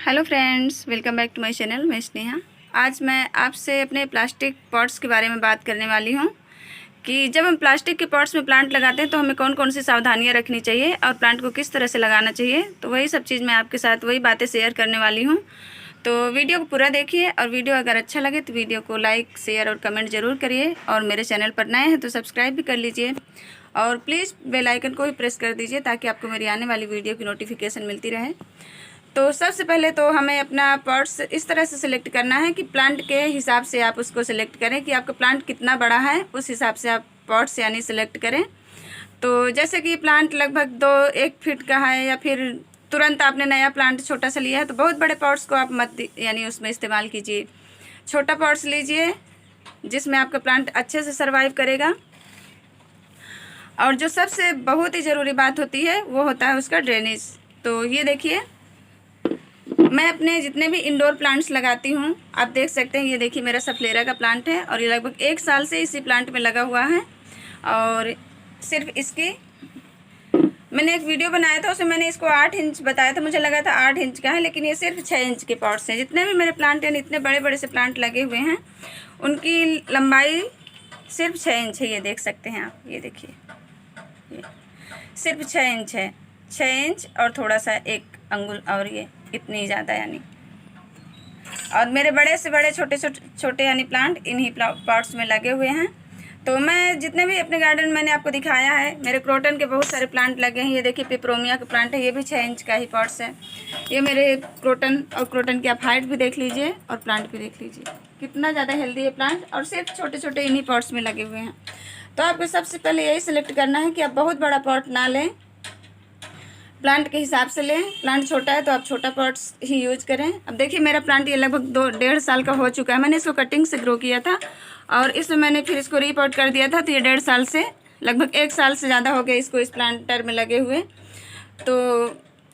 Hello friends, welcome back to my channel. मैं स्नेहा। आज मैं आपसे अपने प्लास्टिक पॉट्स के बारे में बात करने वाली हूँ कि जब हम प्लास्टिक के पॉट्स में प्लांट लगाते हैं तो हमें कौन कौन सी सावधानियाँ रखनी चाहिए और प्लांट को किस तरह से लगाना चाहिए। तो वही सब चीज़ मैं आपके साथ वही बातें शेयर करने वाली हूँ। तो वीडियो को पूरा देखिए और वीडियो अगर अच्छा लगे तो वीडियो को लाइक, शेयर और कमेंट ज़रूर करिए। और मेरे चैनल पर नए हैं तो सब्सक्राइब भी कर लीजिए और प्लीज़ बेल आइकन को भी प्रेस कर दीजिए ताकि आपको मेरी आने वाली वीडियो की नोटिफिकेशन मिलती रहे। तो सबसे पहले तो हमें अपना पॉट्स इस तरह से सिलेक्ट करना है कि प्लांट के हिसाब से आप उसको सिलेक्ट करें कि आपका प्लांट कितना बड़ा है, उस हिसाब से आप पॉट्स यानी सिलेक्ट करें। तो जैसे कि प्लांट लगभग 1 फीट का है या फिर तुरंत आपने नया प्लांट छोटा सा लिया है तो बहुत बड़े पॉट्स को आप मत यानी उसमें इस्तेमाल कीजिए। छोटा पॉट्स लीजिए जिसमें आपका प्लांट अच्छे से सर्वाइव करेगा। और जो सबसे बहुत ही ज़रूरी बात होती है वो होता है उसका ड्रेनेज। तो ये देखिए, मैं अपने जितने भी इंडोर प्लांट्स लगाती हूँ आप देख सकते हैं। ये देखिए मेरा सफलेरा का प्लांट है और ये लगभग 1 साल से इसी प्लांट में लगा हुआ है। और सिर्फ इसकी मैंने एक वीडियो बनाया था, उसमें मैंने इसको 8 इंच बताया था, मुझे लगा था 8 इंच का है, लेकिन ये सिर्फ 6 इंच के पॉट्स हैं। जितने भी मेरे प्लांट हैं, इतने बड़े बड़े से प्लांट लगे हुए हैं, उनकी लंबाई सिर्फ 6 इंच है। ये देख सकते हैं आप, ये देखिए ये सिर्फ 6 इंच है। 6 इंच और थोड़ा सा 1 अंगुल, और ये इतनी ज़्यादा यानी। और मेरे बड़े से बड़े छोटे छोटे यानी प्लांट इन्हीं पॉट्स में लगे हुए हैं। तो मैं जितने भी अपने गार्डन मैंने आपको दिखाया है, मेरे क्रोटन के बहुत सारे प्लांट लगे हैं। ये देखिए पिपरोमिया का प्लांट है, ये भी 6 इंच का ही पॉट्स है। ये मेरे क्रोटन, और क्रोटन की आप हाइट भी देख लीजिए और प्लांट भी देख लीजिए कितना ज़्यादा हेल्दी है प्लांट, और सिर्फ छोटे छोटे इन्हीं पॉट्स में लगे हुए हैं। तो आपको सबसे पहले यही सिलेक्ट करना है कि आप बहुत बड़ा पॉट ना लें, प्लांट के हिसाब से लें। प्लांट छोटा है तो आप छोटा पॉट्स ही यूज करें। अब देखिए मेरा प्लांट ये लगभग 2-1.5 साल का हो चुका है। मैंने इसको कटिंग से ग्रो किया था और इसमें मैंने फिर इसको रीपॉट कर दिया था। तो ये 1.5 साल से लगभग 1 साल से ज़्यादा हो गया इसको इस प्लांटर में लगे हुए। तो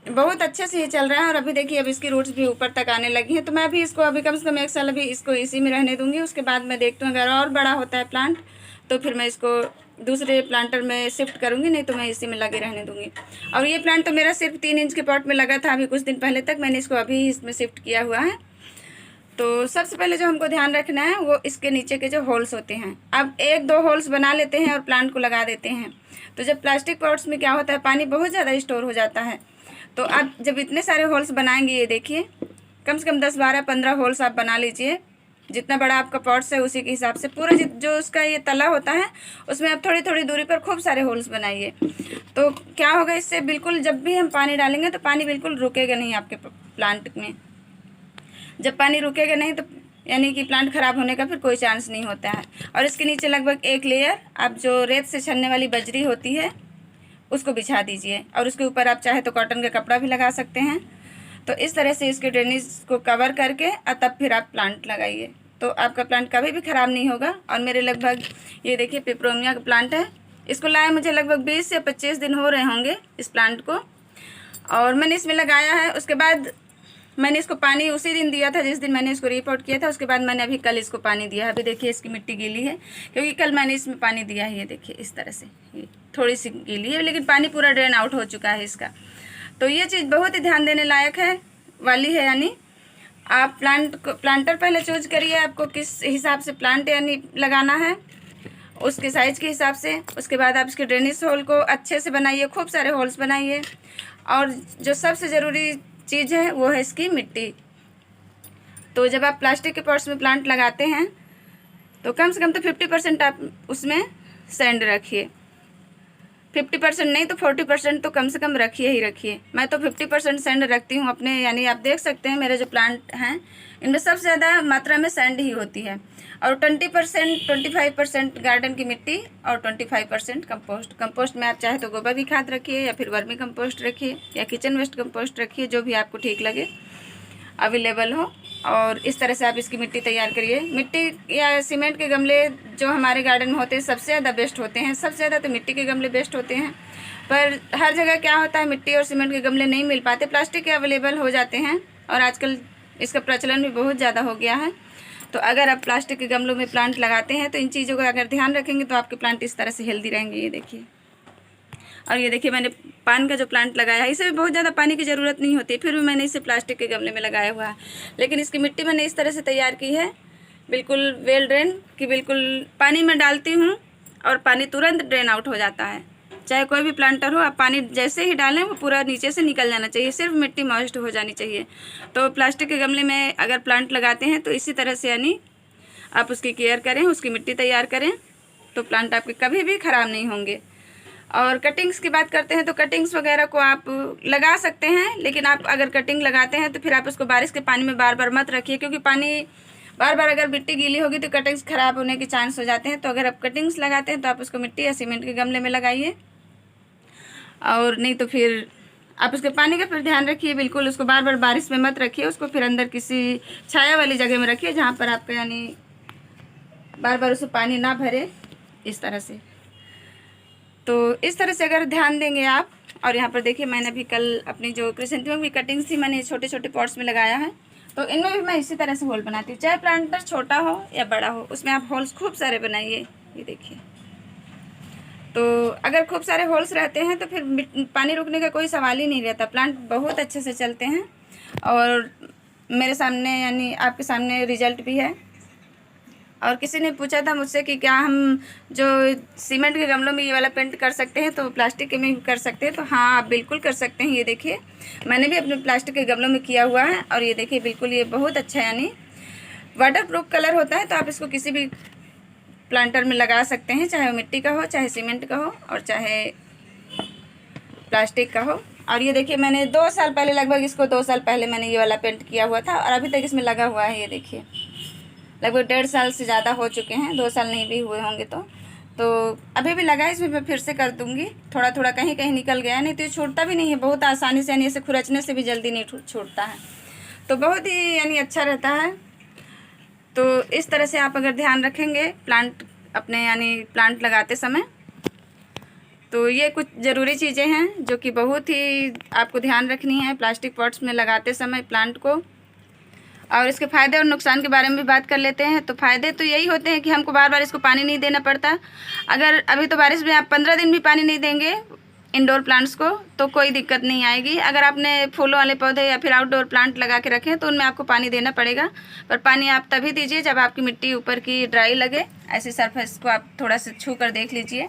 बहुत अच्छे से ये चल रहा है। और अभी देखिए अब इसकी रूट्स भी ऊपर तक आने लगी हैं। तो मैं अभी इसको कम से कम 1 साल अभी इसको इसी में रहने दूँगी। उसके बाद मैं देखती हूँ अगर और बड़ा होता है प्लांट तो फिर मैं इसको दूसरे प्लांटर में शिफ्ट करूँगी, नहीं तो मैं इसी में लगे रहने दूँगी। और ये प्लांट तो मेरा सिर्फ 3 इंच के पॉट में लगा था अभी कुछ दिन पहले तक, मैंने इसको अभी इसमें शिफ्ट किया हुआ है। तो सबसे पहले जो हमको ध्यान रखना है वो इसके नीचे के जो होल्स होते हैं। अब 1-2 होल्स बना लेते हैं और प्लांट को लगा देते हैं। तो जब प्लास्टिक पॉट्स में क्या होता है, पानी बहुत ज़्यादा स्टोर हो जाता है। तो आप जब इतने सारे होल्स बनाएंगे, ये देखिए कम से कम 10, 12, 15 होल्स आप बना लीजिए। जितना बड़ा आपका पॉट्स है उसी के हिसाब से पूरा जो उसका ये तला होता है उसमें आप थोड़ी थोड़ी दूरी पर खूब सारे होल्स बनाइए। तो क्या होगा इससे, बिल्कुल जब भी हम पानी डालेंगे तो पानी बिल्कुल रुकेगा नहीं आपके प्लांट में। जब पानी रुकेगा नहीं तो यानी कि प्लांट ख़राब होने का फिर कोई चांस नहीं होता है। और इसके नीचे लगभग 1 लेयर आप जो रेत से छनने वाली बजरी होती है उसको बिछा दीजिए, और उसके ऊपर आप चाहे तो कॉटन का कपड़ा भी लगा सकते हैं। तो इस तरह से इसके ड्रेनेज को कवर करके और तब फिर आप प्लांट लगाइए, तो आपका प्लांट कभी भी ख़राब नहीं होगा। और मेरे लगभग ये देखिए पिपरोमिया का प्लांट है, इसको लाए मुझे लगभग 20 या 25 दिन हो रहे होंगे इस प्लांट को, और मैंने इसमें लगाया है। उसके बाद मैंने इसको पानी उसी दिन दिया था जिस दिन मैंने इसको रिपोर्ट किया था। उसके बाद मैंने अभी कल इसको पानी दिया है। अभी देखिए इसकी मिट्टी गीली है क्योंकि कल मैंने इसमें पानी दिया है। ये देखिए इस तरह से ये थोड़ी सी गीली है, लेकिन पानी पूरा ड्रेन आउट हो चुका है इसका। तो ये चीज़ बहुत ही ध्यान देने लायक है वाली है। यानी आप प्लांटर पहले चूज करिए, आपको किस हिसाब से प्लांट यानी लगाना है उसके साइज के हिसाब से। उसके बाद आप इसके ड्रेनेज होल को अच्छे से बनाइए, खूब सारे होल्स बनाइए। और जो सबसे ज़रूरी चीज़ है वो है इसकी मिट्टी। तो जब आप प्लास्टिक के पॉट्स में प्लांट लगाते हैं तो कम से कम तो 50% आप उसमें सैंड रखिए। 50% नहीं तो 40% तो कम से कम रखिए ही रखिए। मैं तो 50% सैंड रखती हूँ अपने, यानी आप देख सकते हैं मेरे जो प्लांट हैं इनमें सबसे ज़्यादा मात्रा में सैंड ही होती है। और 25% गार्डन की मिट्टी और 25% कंपोस्ट में आप चाहे तो गोबर की खाद रखिए या फिर वर्मी कंपोस्ट रखिए या किचन वेस्ट कंपोस्ट रखिए, जो भी आपको ठीक लगे अवेलेबल हो। और इस तरह से आप इसकी मिट्टी तैयार करिए। मिट्टी या सीमेंट के गमले जो हमारे गार्डन में होते हैं सबसे ज़्यादा बेस्ट होते हैं। सबसे ज़्यादा तो मिट्टी के गमले बेस्ट होते हैं, पर हर जगह क्या होता है मिट्टी और सीमेंट के गमले नहीं मिल पाते, प्लास्टिक के अवेलेबल हो जाते हैं। और आजकल इसका प्रचलन भी बहुत ज़्यादा हो गया है। तो अगर आप प्लास्टिक के गमलों में प्लांट लगाते हैं तो इन चीज़ों का अगर ध्यान रखेंगे तो आपके प्लांट इस तरह से हेल्दी रहेंगे। ये देखिए और ये देखिए मैंने पान का जो प्लांट लगाया है, इसे भी बहुत ज़्यादा पानी की ज़रूरत नहीं होती, फिर भी मैंने इसे प्लास्टिक के गमले में लगाया हुआ है। लेकिन इसकी मिट्टी मैंने इस तरह से तैयार की है, बिल्कुल वेल ड्रेन की, बिल्कुल पानी में डालती हूँ और पानी तुरंत ड्रेन आउट हो जाता है। चाहे कोई भी प्लांटर हो, आप पानी जैसे ही डालें वो पूरा नीचे से निकल जाना चाहिए, सिर्फ मिट्टी मॉइस्ट हो जानी चाहिए। तो प्लास्टिक के गमले में अगर प्लांट लगाते हैं तो इसी तरह से यानी आप उसकी केयर करें, उसकी मिट्टी तैयार करें, तो प्लांट आपके कभी भी ख़राब नहीं होंगे। और कटिंग्स की बात करते हैं तो कटिंग्स वगैरह को आप लगा सकते हैं, लेकिन आप अगर कटिंग लगाते हैं तो फिर आप उसको बारिश के पानी में बार बार मत रखिए, क्योंकि पानी बार बार अगर मिट्टी गीली होगी तो कटिंग्स ख़राब होने के चांस हो जाते हैं। तो अगर आप कटिंग्स लगाते हैं तो आप उसको मिट्टी या सीमेंट के गमले में लगाइए, और नहीं तो फिर आप उसके पानी का फिर ध्यान रखिए, बिल्कुल उसको बार बार बारिश में मत रखिए, उसको फिर अंदर किसी छाया वाली जगह में रखिए जहाँ पर आपका यानी बार बार उसमें पानी ना भरे, इस तरह से। तो इस तरह से अगर ध्यान देंगे आप। और यहाँ पर देखिए मैंने अभी कल अपनी जो क्रिसेंथेमम की कटिंग्स थी मैंने छोटे छोटे पॉट्स में लगाया है, तो इनमें भी मैं इसी तरह से होल बनाती हूँ, चाहे प्लांटर छोटा हो या बड़ा हो, उसमें आप होल्स खूब सारे बनाइए। ये देखिए, तो अगर खूब सारे होल्स रहते हैं तो फिर पानी रुकने का कोई सवाल ही नहीं रहता, प्लांट बहुत अच्छे से चलते हैं। और मेरे सामने यानी आपके सामने रिजल्ट भी है। और किसी ने पूछा था मुझसे कि क्या हम जो सीमेंट के गमलों में ये वाला पेंट कर सकते हैं तो प्लास्टिक के में भी कर सकते हैं, तो हाँ आप बिल्कुल कर सकते हैं। ये देखिए मैंने भी अपने प्लास्टिक के गमलों में किया हुआ है, और ये देखिए बिल्कुल ये बहुत अच्छा यानी वाटर प्रूफ कलर होता है। तो आप इसको किसी भी प्लांटर में लगा सकते हैं, चाहे वो मिट्टी का हो, चाहे सीमेंट का हो, और चाहे प्लास्टिक का हो। और ये देखिए मैंने 2 साल पहले, लगभग इसको 2 साल पहले मैंने ये वाला पेंट किया हुआ था, और अभी तक इसमें लगा हुआ है। ये देखिए लगभग 1.5 साल से ज़्यादा हो चुके हैं, 2 साल नहीं भी हुए होंगे। तो अभी भी लगा है, इसमें मैं फिर से कर दूँगी। थोड़ा थोड़ा कहीं कहीं निकल गया, नहीं तो ये छूटता भी नहीं है, बहुत आसानी से, यानी इसे खुरचने से भी जल्दी नहीं छूटता है, तो बहुत ही यानी अच्छा रहता है। तो इस तरह से आप अगर ध्यान रखेंगे प्लांट अपने यानी प्लांट लगाते समय, तो ये कुछ ज़रूरी चीज़ें हैं जो कि बहुत ही आपको ध्यान रखनी है प्लास्टिक पॉट्स में लगाते समय प्लांट को। और इसके फ़ायदे और नुकसान के बारे में भी बात कर लेते हैं। तो फ़ायदे तो यही होते हैं कि हमको बार बार इसको पानी नहीं देना पड़ता। अगर अभी तो बारिश में आप 15 दिन भी पानी नहीं देंगे इंडोर प्लांट्स को तो कोई दिक्कत नहीं आएगी। अगर आपने फूलों वाले पौधे या फिर आउटडोर प्लांट लगा के रखें तो उनमें आपको पानी देना पड़ेगा, पर पानी आप तभी दीजिए जब आपकी मिट्टी ऊपर की ड्राई लगे। ऐसे सरफेस को आप थोड़ा सा छू कर देख लीजिए।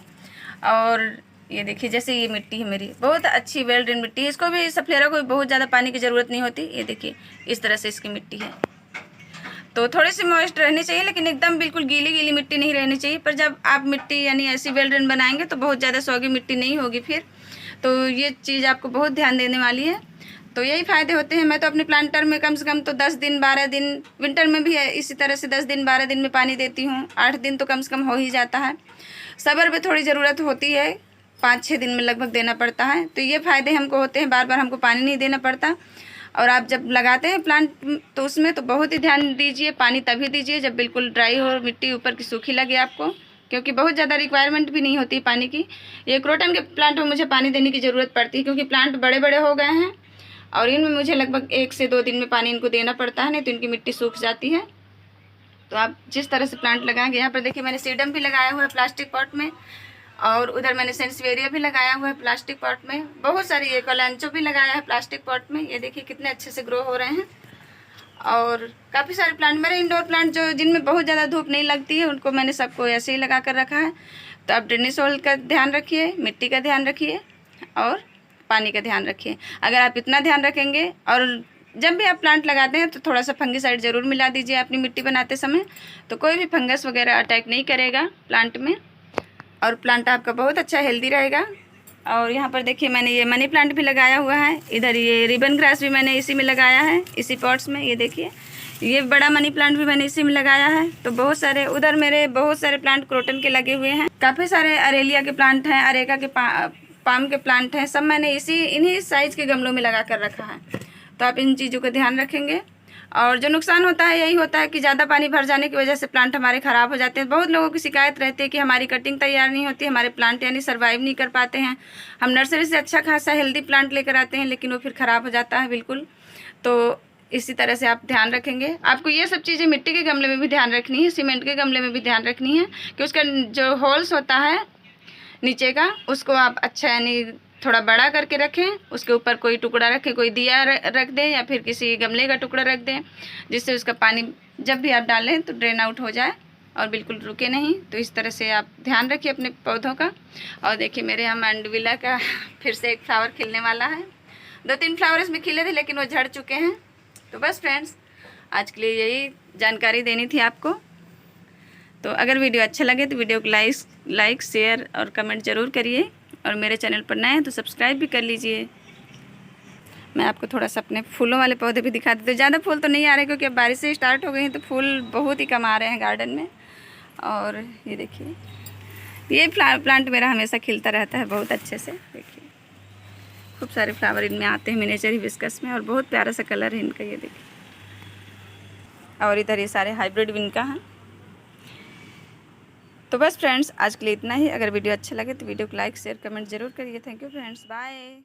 और ये देखिए जैसे ये मिट्टी है मेरी, बहुत अच्छी वेल ड्रेन मिट्टी है, इसको भी सफेरा को भी बहुत ज़्यादा पानी की ज़रूरत नहीं होती। ये देखिए इस तरह से इसकी मिट्टी है, तो थोड़ी सी मॉइस्ट रहनी चाहिए, लेकिन एकदम बिल्कुल गीली गीली मिट्टी नहीं रहनी चाहिए। पर जब आप मिट्टी यानी ऐसी वेल ड्रेन बनाएंगे तो बहुत ज़्यादा सौगी मिट्टी नहीं होगी फिर, तो ये चीज़ आपको बहुत ध्यान देने वाली है। तो यही फ़ायदे होते हैं। मैं तो अपने प्लांटर में कम से कम तो 10 दिन 12 दिन, विंटर में भी है इसी तरह से 10 दिन 12 दिन में पानी देती हूँ। 8 दिन तो कम से कम हो ही जाता है। सब्र में थोड़ी ज़रूरत होती है, 5-6 दिन में लगभग देना पड़ता है। तो ये फ़ायदे हमको होते हैं, बार बार हमको पानी नहीं देना पड़ता। और आप जब लगाते हैं प्लांट तो उसमें तो बहुत ही ध्यान दीजिए, पानी तभी दीजिए जब बिल्कुल ड्राई हो, मिट्टी ऊपर की सूखी लगे आपको, क्योंकि बहुत ज़्यादा रिक्वायरमेंट भी नहीं होती पानी की। ये क्रोटन के प्लांट में मुझे पानी देने की ज़रूरत पड़ती है, क्योंकि प्लांट बड़े बड़े हो गए हैं और इनमें मुझे लगभग 1 से 2 दिन में पानी इनको देना पड़ता है, नहीं तो इनकी मिट्टी सूख जाती है। तो आप जिस तरह से प्लांट लगाएंगे, यहाँ पर देखिए मैंने सीडम भी लगाया हुआ है प्लास्टिक पॉट में, और उधर मैंने सेंसवेरिया भी लगाया हुआ है प्लास्टिक पॉट में, बहुत सारी एकोलांचो भी लगाया है प्लास्टिक पॉट में। ये देखिए कितने अच्छे से ग्रो हो रहे हैं। और काफ़ी सारे प्लांट मेरे इंडोर प्लांट जो जिनमें बहुत ज़्यादा धूप नहीं लगती है उनको मैंने सबको ऐसे ही लगा कर रखा है। तो आप ड्रेनेज सोल का ध्यान रखिए, मिट्टी का ध्यान रखिए और पानी का ध्यान रखिए। अगर आप इतना ध्यान रखेंगे, और जब भी आप प्लांट लगाते हैं तो थोड़ा सा फंगिसाइड ज़रूर मिला दीजिए अपनी मिट्टी बनाते समय, तो कोई भी फंगस वगैरह अटैक नहीं करेगा प्लांट में, और प्लांट आपका बहुत अच्छा हेल्दी रहेगा। और यहाँ पर देखिए मैंने ये मनी प्लांट भी लगाया हुआ है। इधर ये रिबन ग्रास भी मैंने इसी में लगाया है, इसी पॉट्स में। ये देखिए ये बड़ा मनी प्लांट भी मैंने इसी में लगाया है। तो बहुत सारे उधर मेरे बहुत सारे प्लांट क्रोटन के लगे हुए हैं, काफ़ी सारे अरेलिया के प्लांट हैं, अरेका के पाम के प्लांट हैं, सब मैंने इन्हीं साइज़ के गमलों में लगा कर रखा है। तो आप इन चीज़ों का ध्यान रखेंगे। और जो नुकसान होता है यही होता है कि ज़्यादा पानी भर जाने की वजह से प्लांट हमारे ख़राब हो जाते हैं। बहुत लोगों की शिकायत रहती है कि हमारी कटिंग तैयार नहीं होती, हमारे प्लांट यानी सर्वाइव नहीं कर पाते हैं। हम नर्सरी से अच्छा खासा हेल्दी प्लांट लेकर आते हैं लेकिन वो फिर ख़राब हो जाता है बिल्कुल। तो इसी तरह से आप ध्यान रखेंगे। आपको ये सब चीज़ें मिट्टी के गमले में भी ध्यान रखनी है, सीमेंट के गमले में भी ध्यान रखनी है कि उसका जो होल्स होता है नीचे का, उसको आप अच्छा यानी थोड़ा बड़ा करके रखें। उसके ऊपर कोई टुकड़ा रखें, कोई दिया रख दें या फिर किसी गमले का टुकड़ा रख दें, जिससे उसका पानी जब भी आप डालें तो ड्रेन आउट हो जाए और बिल्कुल रुके नहीं। तो इस तरह से आप ध्यान रखिए अपने पौधों का। और देखिए मेरे यहाँ मैंडविला का फिर से एक फ्लावर खिलने वाला है। 2-3 फ्लावर इसमें खिले थे लेकिन वो झड़ चुके हैं। तो बस फ्रेंड्स, आज के लिए यही जानकारी देनी थी आपको। तो अगर वीडियो अच्छा लगे तो वीडियो को लाइक शेयर और कमेंट ज़रूर करिए, और मेरे चैनल पर नए हैं तो सब्सक्राइब भी कर लीजिए। मैं आपको थोड़ा सा अपने फूलों वाले पौधे भी दिखा देती हूँ। ज़्यादा फूल तो नहीं आ रहे क्योंकि अब बारिश से स्टार्ट हो गई हैं, तो फूल बहुत ही कम आ रहे हैं गार्डन में। और ये देखिए, ये प्लांट मेरा हमेशा खिलता रहता है बहुत अच्छे से। देखिए खूब सारे फ्लावर इनमें आते हैं मिनिएचर हिबिस्कस में, और बहुत प्यारा सा कलर है इनका, ये देखिए। और इधर ये सारे हाइब्रिड विनका हैं। तो बस फ्रेंड्स, आज के लिए इतना ही। अगर वीडियो अच्छा लगे तो वीडियो को लाइक शेयर कमेंट ज़रूर करिए। Thank you friends, bye.